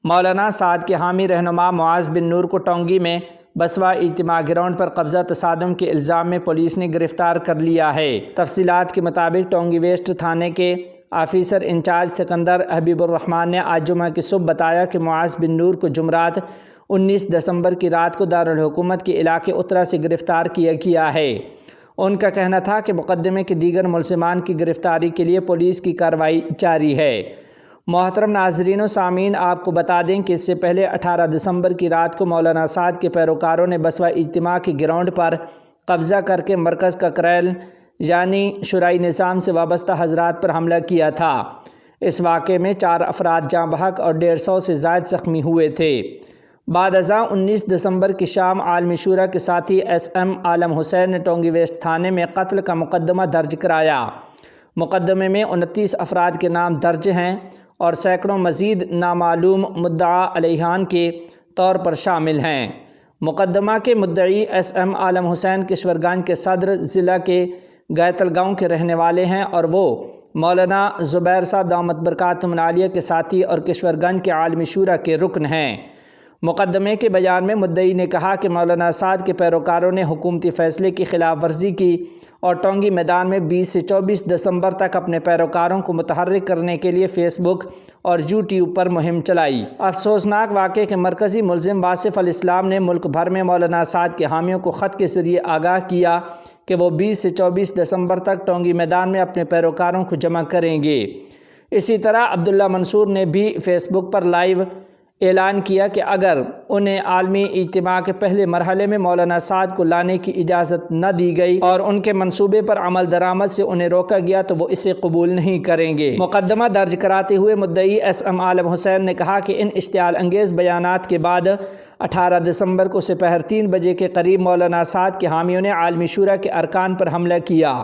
مولانا سعد کے حامی رہنما معاذ بن نور کو ٹونگی میں بسوا اجتماع گراؤنڈ پر قبضہ تصادم کے الزام میں پولیس نے گرفتار کر لیا ہے۔ تفصیلات کے مطابق ٹونگی ویسٹ تھانے کے آفیسر انچارج سکندر حبیب الرحمان نے آج جمعہ کی صبح بتایا کہ معاذ بن نور کو جمعرات 19 دسمبر کی رات کو دارالحکومت کے علاقے اترا سے گرفتار کیا گیا ہے۔ ان کا کہنا تھا کہ مقدمے کے دیگر ملزمان کی گرفتاری کے لیے پولیس کی کارروائی جاری ہے۔ محترم ناظرین و سامعین، آپ کو بتا دیں کہ اس سے پہلے 18 دسمبر کی رات کو مولانا سعد کے پیروکاروں نے بسوا اجتماع کے گراؤنڈ پر قبضہ کر کے مرکز کا کریل یعنی شرعی نظام سے وابستہ حضرات پر حملہ کیا تھا۔ اس واقعے میں 4 افراد جاں بحق اور 150 سے زائد زخمی ہوئے تھے۔ بعد ازاں 19 دسمبر کی شام عالمی شورا کے ساتھی ایس ایم عالم حسین نے ٹونگی ویسٹ تھانے میں قتل کا مقدمہ درج کرایا۔ مقدمے میں 29 افراد کے نام درج ہیں اور سینکڑوں مزید نامعلوم مدعا علیہان کے طور پر شامل ہیں۔ مقدمہ کے مدعی ایس ایم عالم حسین کشور گنج کے صدر، ضلع کے گیتل گاؤں کے رہنے والے ہیں اور وہ مولانا زبیر صاحب دامت برکاتہم العالیہ کے ساتھی اور کشور گنج کے عالمی شورا کے رکن ہیں۔ مقدمے کے بیان میں مدعی نے کہا کہ مولانا سعد کے پیروکاروں نے حکومتی فیصلے کی خلاف ورزی کی اور ٹونگی میدان میں 20 سے 24 دسمبر تک اپنے پیروکاروں کو متحرک کرنے کے لیے فیس بک اور یوٹیوب پر مہم چلائی۔ افسوسناک واقعے کے مرکزی ملزم واصف الاسلام نے ملک بھر میں مولانا سعد کے حامیوں کو خط کے ذریعے آگاہ کیا کہ وہ 20 سے 24 دسمبر تک ٹونگی میدان میں اپنے پیروکاروں کو جمع کریں گے۔ اسی طرح عبداللہ منصور نے بھی فیس بک پر لائیو اعلان کیا کہ اگر انہیں عالمی اجتماع کے پہلے مرحلے میں مولانا سعد کو لانے کی اجازت نہ دی گئی اور ان کے منصوبے پر عمل درآمد سے انہیں روکا گیا تو وہ اسے قبول نہیں کریں گے۔ مقدمہ درج کراتے ہوئے مدعی ایس ایم عالم حسین نے کہا کہ ان اشتعال انگیز بیانات کے بعد 18 دسمبر کو سپہر 3 بجے کے قریب مولانا سعد کے حامیوں نے عالمی شورا کے ارکان پر حملہ کیا۔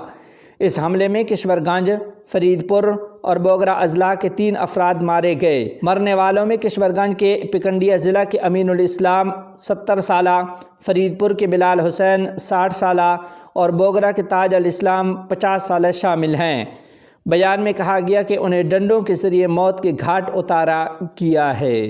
اس حملے میں کشور گنج، فرید پور اور بوگرہ اضلاع کے 3 افراد مارے گئے۔ مرنے والوں میں کشور گنج کے پکنڈیا ضلع کے امین الاسلام 70 سالہ، فرید پور کے بلال حسین 60 سالہ اور بوگرہ کے تاج الاسلام 50 سالہ شامل ہیں۔ بیان میں کہا گیا کہ انہیں ڈنڈوں کے ذریعے موت کے گھاٹ اتارا گیا ہے۔